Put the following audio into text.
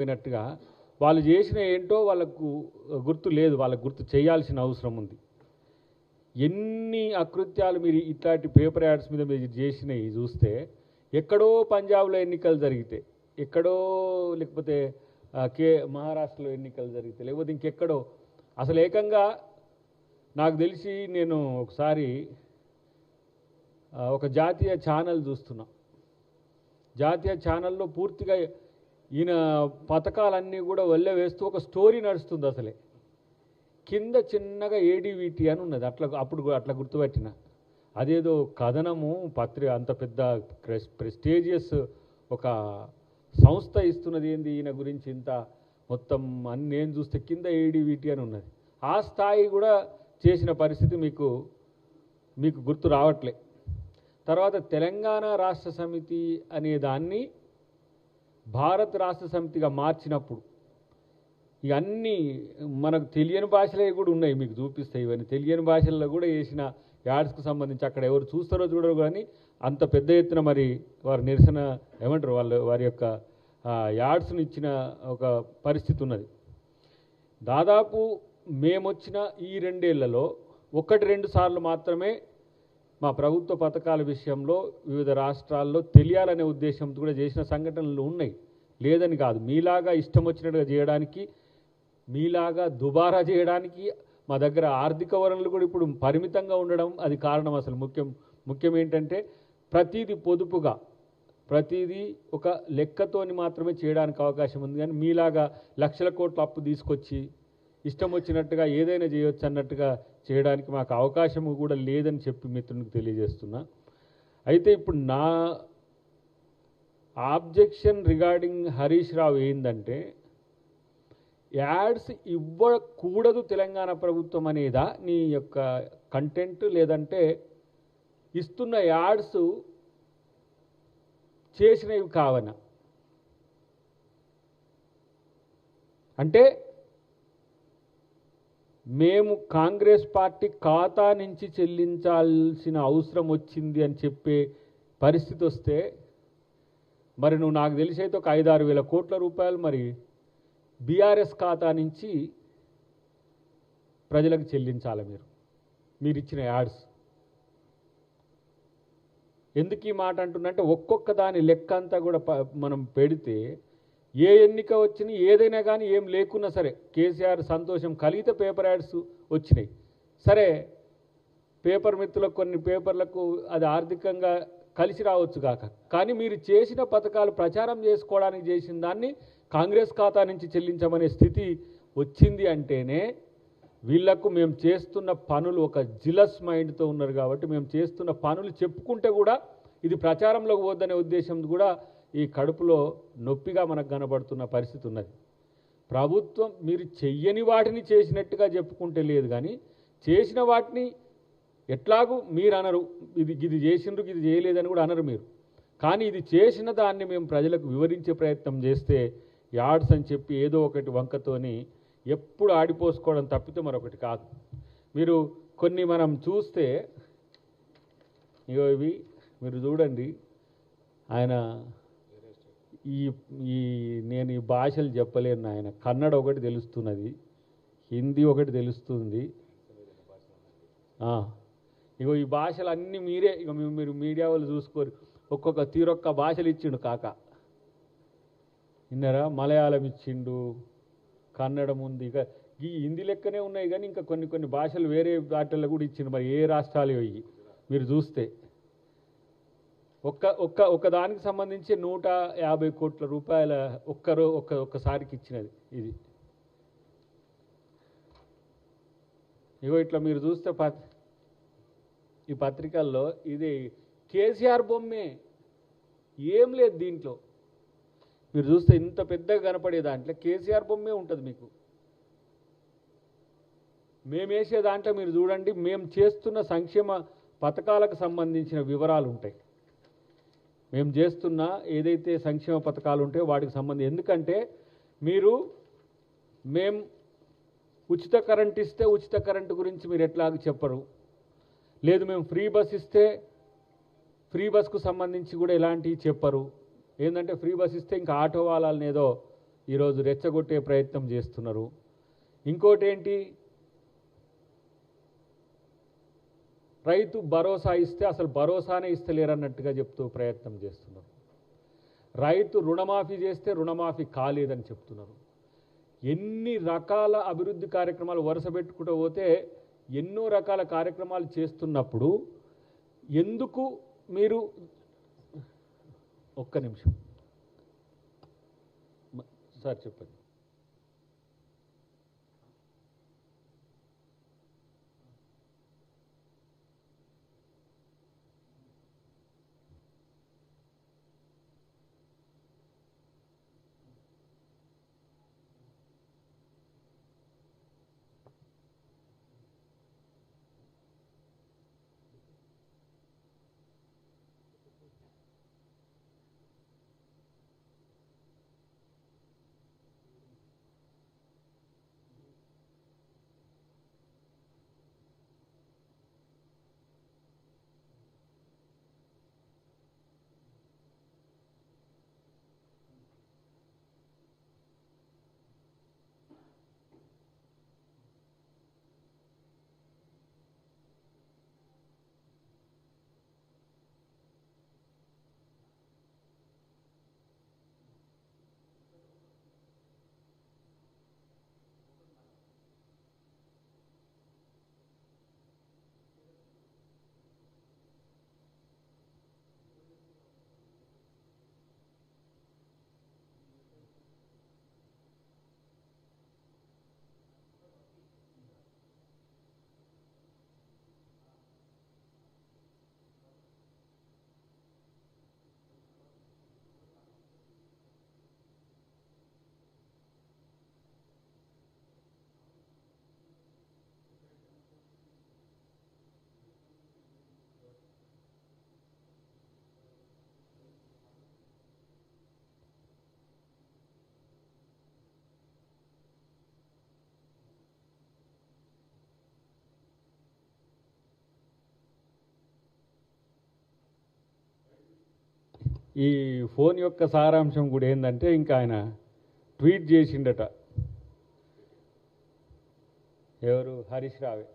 పోయినట్టుగా వాళ్ళు చేసిన ఏంటో వాళ్ళకు గుర్తు లేదు, వాళ్ళకు గుర్తు చేయాల్సిన అవసరం ఉంది. ఎన్ని అకృత్యాలు మీరు ఇట్లాంటి పేపర్ యాడ్స్ మీద మీరు చేసినవి చూస్తే ఎక్కడో పంజాబ్లో ఎన్నికలు జరిగితే, ఎక్కడో లేకపోతే మహారాష్ట్రలో ఎన్నికలు జరిగితే, లేకపోతే ఇంకెక్కడో అసలు ఏకంగా నాకు తెలిసి నేను ఒకసారి ఒక జాతీయ ఛానల్ చూస్తున్నా. జాతీయ ఛానల్లో పూర్తిగా ఈయన పథకాలన్నీ కూడా వల్లే వేస్తూ ఒక స్టోరీ నడుస్తుంది. అసలే కింద చిన్నగా ఏడీవీటీ అని ఉన్నది. అప్పుడు అట్లా గుర్తుపట్టిన అదేదో కథనము పత్రిక అంత పెద్ద ప్రెస్టీజియస్ ఒక సంస్థ ఇస్తున్నది ఏంది ఈయన గురించి ఇంత మొత్తం అని నేను చూస్తే కింద ఏడీవీటీ అని ఉన్నది. ఆ స్థాయి కూడా చేసిన పరిస్థితి మీకు గుర్తు రావట్లే. తర్వాత తెలంగాణ రాష్ట్ర సమితి అనే దాన్ని భారత రాష్ట్ర సమితిగా మార్చినప్పుడు ఇవన్నీ మనకు తెలియని భాషలే కూడా ఉన్నాయి, మీకు చూపిస్తాయి. ఇవన్నీ తెలియని భాషల్లో కూడా వేసిన యాడ్స్కు సంబంధించి అక్కడ ఎవరు చూస్తారో చూడరు, కానీ అంత పెద్ద ఎత్తున మరి వారి నిరసన ఏమంటారు వారి యొక్క యాడ్స్ను ఇచ్చిన ఒక పరిస్థితి ఉన్నది. దాదాపు మేమొచ్చిన ఈ 2 ఏళ్లలో 1-2 సార్లు మాత్రమే మా ప్రభుత్వ పథకాల విషయంలో వివిధ రాష్ట్రాల్లో తెలియాలనే ఉద్దేశంతో కూడా చేసిన సంఘటనలు ఉన్నాయి, లేదని కాదు. మీలాగా ఇష్టం వచ్చినట్టుగా చేయడానికి, మీలాగా దుబారా చేయడానికి మా దగ్గర ఆర్థిక వనరులు కూడా ఇప్పుడు పరిమితంగా ఉండడం అది కారణం. అసలు ముఖ్యం ఏంటంటే ప్రతిదీ పొదుపుగా, ప్రతిదీ ఒక లెక్కతోని మాత్రమే చేయడానికి అవకాశం ఉంది. కానీ మీలాగా లక్షల కోట్ల అప్పు తీసుకొచ్చి ఇష్టం వచ్చినట్టుగా ఏదైనా చేయొచ్చు అన్నట్టుగా చేయడానికి మాకు అవకాశము కూడా లేదని చెప్పి మిత్రునికి తెలియజేస్తున్నా. అయితే ఇప్పుడు నా ఆబ్జెక్షన్ రిగార్డింగ్ హరీష్ రావు ఏంటంటే, యాడ్స్ ఇవ్వకూడదు తెలంగాణ ప్రభుత్వం అనేదా నీ యొక్క కంటెంట్, లేదంటే ఇస్తున్న యాడ్స్ చేసినవి కావనా? అంటే మేము కాంగ్రెస్ పార్టీ ఖాతా నుంచి చెల్లించాల్సిన అవసరం వచ్చింది అని చెప్పే పరిస్థితి వస్తే మరి నువ్వు నాకు తెలిసి అయితే ఒక 5-6 వేల కోట్ల రూపాయలు మరి బీఆర్ఎస్ ఖాతా నుంచి ప్రజలకు చెల్లించాలి మీరు ఇచ్చిన యాడ్స్. ఎందుకు ఈ మాట అంటున్నంటే ఒక్కొక్క దాని లెక్క అంతా కూడా మనం పెడితే ఏ ఎన్నిక వచ్చినా ఏదైనా కానీ ఏం లేకున్నా సరే కేసీఆర్ సంతోషం కలిగితే పేపర్ యాడ్స్ వచ్చినాయి. సరే, పేపర్ మిత్రులకు కొన్ని పేపర్లకు అది ఆర్థికంగా కలిసి రావచ్చు కాక, కానీ మీరు చేసిన పథకాలు ప్రచారం చేసుకోవడానికి చేసిన దాన్ని కాంగ్రెస్ ఖాతా నుంచి చెల్లించమనే స్థితి వచ్చింది అంటేనే వీళ్లకు మేము చేస్తున్న పనులు ఒక జిలస్ మైండ్తో ఉన్నారు. కాబట్టి మేము చేస్తున్న పనులు చెప్పుకుంటే కూడా ఇది ప్రచారంలోకి పోద్దనే ఉద్దేశం కూడా ఈ కడుపులో నొప్పిగా మనకు కనబడుతున్న పరిస్థితి ఉన్నది. ప్రభుత్వం మీరు చెయ్యని వాటిని చేసినట్టుగా చెప్పుకుంటే లేదు, కానీ చేసిన వాటిని ఎట్లాగూ మీరు అనరు, ఇది చేసిండ్రు ఇది చేయలేదని కూడా అనరు మీరు. కానీ ఇది చేసిన దాన్ని మేము ప్రజలకు వివరించే ప్రయత్నం చేస్తే యాడ్స్ అని చెప్పి ఏదో ఒకటి వంకతోని ఎప్పుడు ఆడిపోసుకోవడం తప్పితే మరొకటి కాదు. మీరు కొన్ని మనం చూస్తే ఇవి మీరు చూడండి. ఆయన నేను ఈ భాషలు చెప్పలేను. ఆయన కన్నడ ఒకటి తెలుస్తున్నది, హిందీ ఒకటి తెలుస్తుంది. ఇగో ఈ భాషలు అన్నీ మీరే మీరు మీడియా వాళ్ళు చూసుకోరు. ఒక్కొక్క తీరొక్క భాషలు ఇచ్చిండు కాక, విన్నారా? మలయాళం ఇచ్చిండు, కన్నడం ఉంది, ఇక ఈ హిందీ లెక్కనే ఉన్నాయి. కానీ ఇంకా కొన్ని భాషలు వేరే వాటిల్లో కూడా ఇచ్చిండు. మరి ఏ రాష్ట్రాలు అయ్యి మీరు చూస్తే ఒక్క దానికి సంబంధించి 150 కోట్ల రూపాయల ఒక్కసారికి ఇచ్చినది ఇది. ఇగో ఇట్లా మీరు చూస్తే ఈ పత్రికల్లో ఇది కేసీఆర్ బొమ్మే, ఏం లేదు దీంట్లో. మీరు చూస్తే ఇంత పెద్దగా కనపడే దాంట్లో కేసీఆర్ బొమ్మే ఉంటుంది మీకు. మేము వేసే దాంట్లో మీరు చూడండి, మేము చేస్తున్న సంక్షేమ పథకాలకు సంబంధించిన వివరాలు ఉంటాయి. మేము చేస్తున్న ఏదైతే సంక్షేమ పథకాలు ఉంటాయో వాటికి సంబంధించి, ఎందుకంటే మేము ఉచిత కరెంట్ ఇస్తే ఉచిత కరెంటు గురించి మీరు ఎట్లాగ చెప్పరు, లేదు మేము ఫ్రీ బస్ ఇస్తే ఫ్రీ బస్కు సంబంధించి కూడా ఎలాంటివి చెప్పరు. ఏంటంటే ఫ్రీ బస్ ఇస్తే ఇంకా ఆటో వాళ్ళని ఏదో ఈరోజు రెచ్చగొట్టే ప్రయత్నం చేస్తున్నారు. ఇంకోటి ఏంటి, రైతు భరోసా ఇస్తే అసలు భరోసానే ఇస్తలేరన్నట్టుగా చెప్తూ ప్రయత్నం చేస్తున్నారు. రైతు రుణమాఫీ చేస్తే రుణమాఫీ కాలేదని చెప్తున్నారు. ఎన్ని రకాల అభివృద్ధి కార్యక్రమాలు వరుస పెట్టుకుంటూ పోతే ఎన్నో రకాల కార్యక్రమాలు చేస్తున్నప్పుడు ఎందుకు మీరు ఒక్క నిమిషం సార్ చెప్పండి. ఈ ఫోన్ యొక్క సారాంశం కూడా ఏంటంటే, ఇంకా ఆయన ట్వీట్ చేసిండట, ఎవరు, హరీష్ రావే.